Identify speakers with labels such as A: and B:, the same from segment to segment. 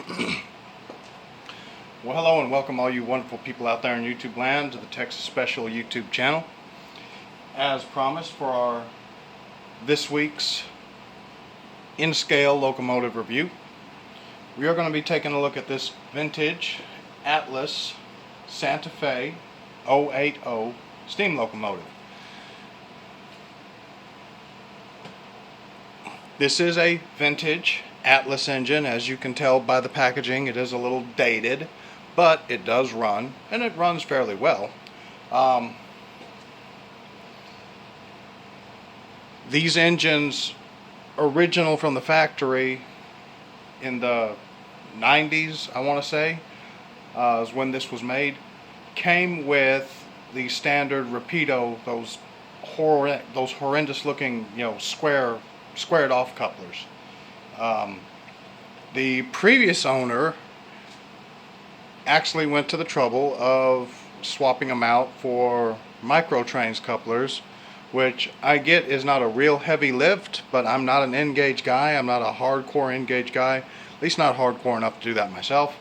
A: Well, hello and welcome all you wonderful people out there in YouTube land to the Texas Special YouTube channel. As promised, for our this week's in-scale locomotive review, we are going to be taking a look at this vintage Atlas Santa Fe 080 steam locomotive. This is a vintage Atlas engine. As you can tell by the packaging, it is a little dated, but it does run, and it runs fairly well. These engines, original from the factory in the 90s, I want to say, is when this was made, came with the standard Rapido, those horrendous looking, squared off couplers. The previous owner actually went to the trouble of swapping them out for microtrains couplers, which I get is not a real heavy lift, but I'm not an N-gauge guy. I'm not a hardcore N-gauge guy, at least not hardcore enough to do that myself.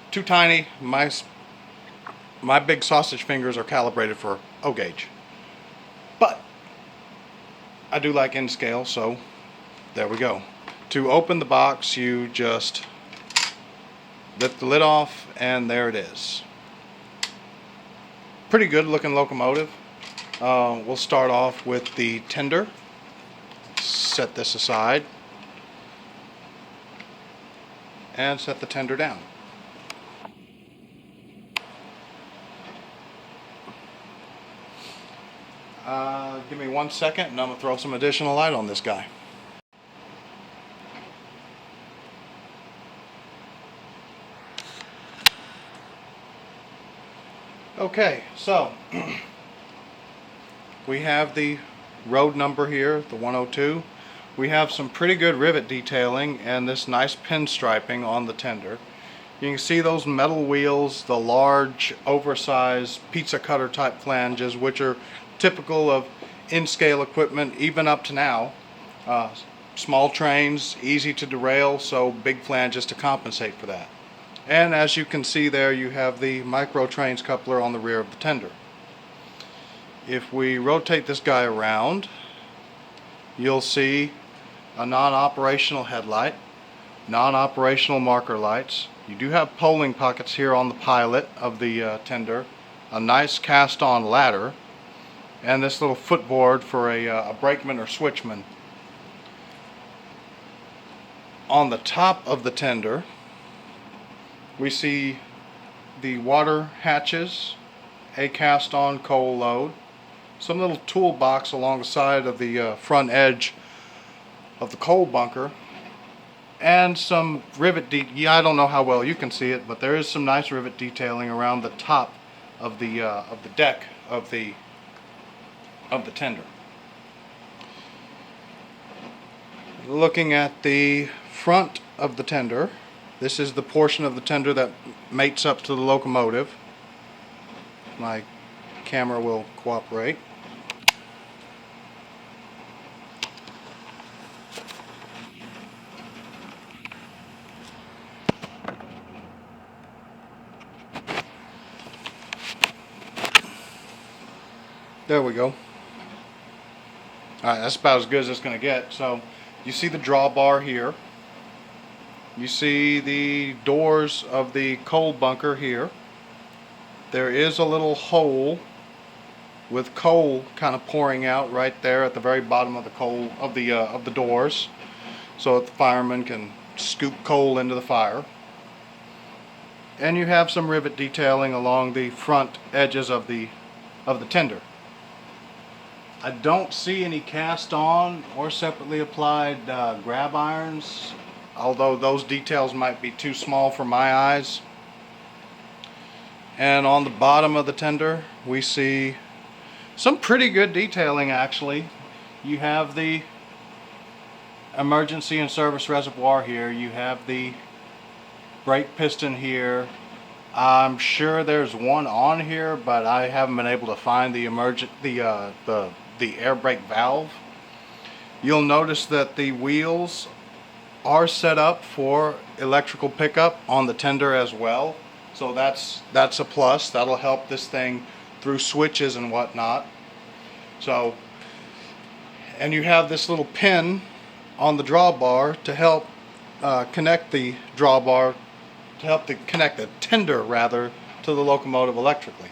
A: Too tiny. My big sausage fingers are calibrated for O-gauge. But I do like N-scale, so there we go. To open the box, you just lift the lid off, and there it is. Pretty good looking locomotive. We'll start off with the tender. Set this aside and set the tender down. Give me 1 second and I'm going to throw some additional light on this guy. Okay, so we have the road number here, the 102. We have some pretty good rivet detailing and this nice pinstriping on the tender. You can see those metal wheels, the large oversized pizza cutter type flanges, which are typical of in-scale equipment even up to now. Small trains, easy to derail, so big flanges to compensate for that. And as you can see there, you have the microtrains coupler on the rear of the tender. If we rotate this guy around, you'll see a non-operational headlight, non-operational marker lights. You do have polling pockets here on the pilot of the tender, a nice cast-on ladder, and this little footboard for a brakeman or switchman. On the top of the tender, we see the water hatches, a cast-on coal load, some little toolbox along the side of the front edge of the coal bunker, and some rivet I don't know how well you can see it, but there is some nice rivet detailing around the top of the deck of the tender. Looking at the front of the tender, this is the portion of the tender that mates up to the locomotive. My camera will cooperate. There we go. Alright, that's about as good as it's going to get. So you see the drawbar here. You see the doors of the coal bunker here. There is a little hole with coal kind of pouring out right there at the very bottom of the coal of the doors, so that the fireman can scoop coal into the fire. And you have some rivet detailing along the front edges of the tender. I don't see any cast on or separately applied grab irons, although those details might be too small for my eyes. And on the bottom of the tender, we see some pretty good detailing actually. You have the emergency and service reservoir here. You have the brake piston here. I'm sure there's one on here, but I haven't been able to find the air brake valve. You'll notice that the wheels are set up for electrical pickup on the tender as well, so that's a plus. That'll help this thing through switches and whatnot. So, and you have this little pin on the drawbar to help connect the drawbar, to help connect the tender rather to the locomotive electrically.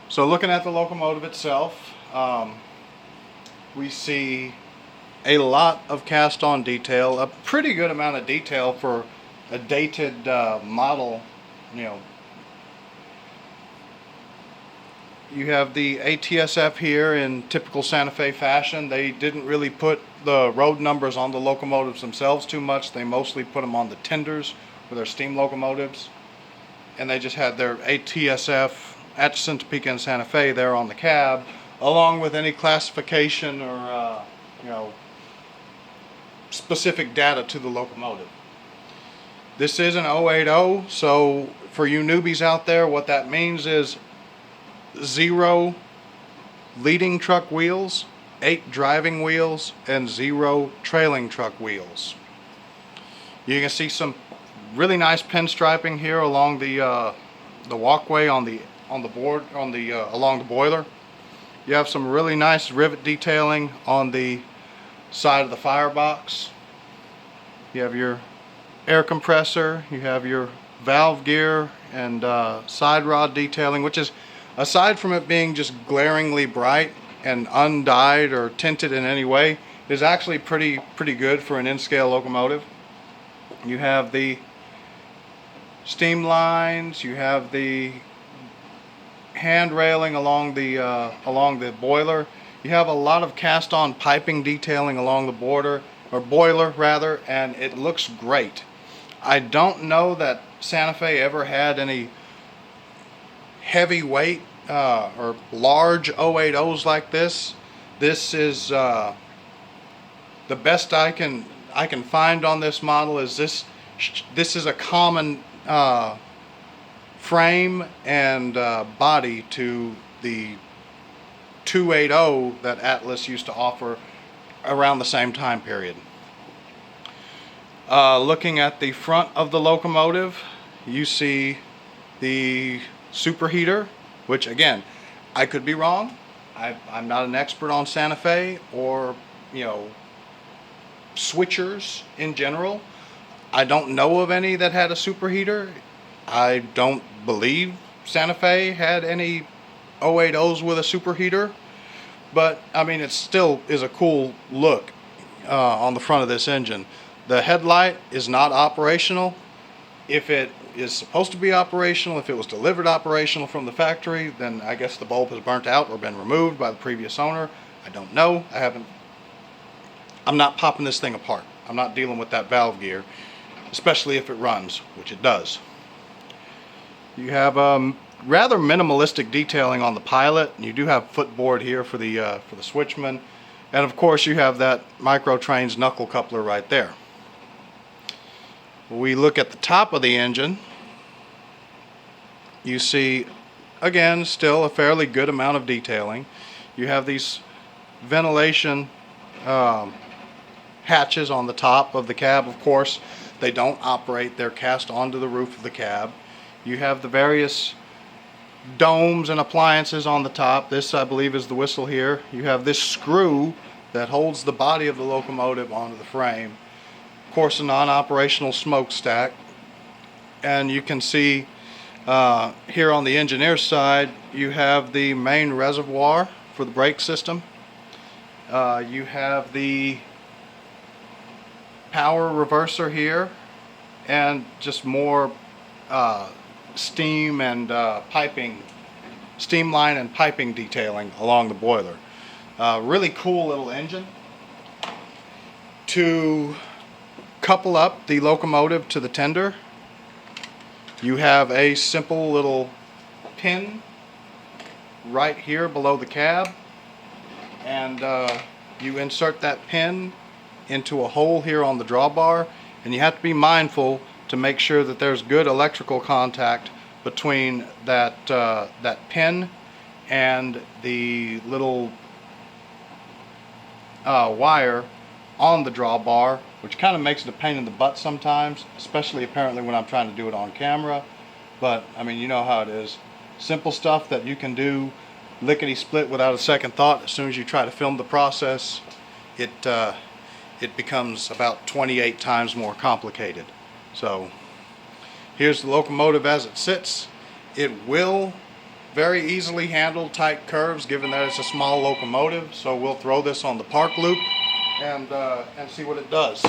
A: So looking at the locomotive itself, we see a lot of cast-on detail, a pretty good amount of detail for a dated model. You know, you have the ATSF here in typical Santa Fe fashion. They didn't really put the road numbers on the locomotives themselves too much. They mostly put them on the tenders for their steam locomotives, and they just had their ATSF, Atchison, Topeka, and Santa Fe there on the cab, along with any classification or specific data to the locomotive. This is an 080, so for you newbies out there, what that means is 0 leading truck wheels, 8 driving wheels, and 0 trailing truck wheels. You can see some really nice pinstriping here along the walkway on the board along the boiler. You have some really nice rivet detailing on the side of the firebox. You have your air compressor, you have your valve gear and side rod detailing, which is, aside from it being just glaringly bright and undyed or tinted in any way, is actually pretty good for an in-scale locomotive. You have the steam lines, you have the hand railing along the boiler. You have a lot of cast-on piping detailing along the boiler rather, and it looks great. I don't know that Santa Fe ever had any heavyweight or large 080s like this. This is the best I can find on this model. Is this is a common frame and body to the 280 that Atlas used to offer around the same time period. Looking at the front of the locomotive, you see the superheater, which again, I could be wrong. I'm not an expert on Santa Fe or switchers in general. I don't know of any that had a superheater. I don't believe Santa Fe had any 080s with a superheater, but I mean, it still is a cool look on the front of this engine. The headlight is not operational. If it is supposed to be operational, if it was delivered operational from the factory, then I guess the bulb has burnt out or been removed by the previous owner. I don't know. I'm not popping this thing apart. I'm not dealing with that valve gear, especially if it runs, which it does. You have rather minimalistic detailing on the pilot. You do have footboard here for the switchman, and of course you have that Micro Trains knuckle coupler right there. We look at the top of the engine. You see, again, still a fairly good amount of detailing. You have these ventilation hatches on the top of the cab. Of course, they don't operate. They're cast onto the roof of the cab. You have the various domes and appliances on the top. This, I believe, is the whistle here. You have this screw that holds the body of the locomotive onto the frame. Of course, a non-operational smokestack. And you can see here on the engineer's side, you have the main reservoir for the brake system. You have the power reverser here, and just more steam and steam line and piping detailing along the boiler. Really cool little engine. To couple up the locomotive to the tender, you have a simple little pin right here below the cab, and you insert that pin into a hole here on the drawbar, and you have to be mindful to make sure that there's good electrical contact between that pin and the little wire on the drawbar, which kind of makes it a pain in the butt sometimes, especially apparently when I'm trying to do it on camera. But I mean, you know how it is. Simple stuff that you can do lickety split without a second thought. As soon as you try to film the process, it becomes about 28 times more complicated. So here's the locomotive as it sits. It will very easily handle tight curves given that it's a small locomotive, so we'll throw this on the park loop and see what it does.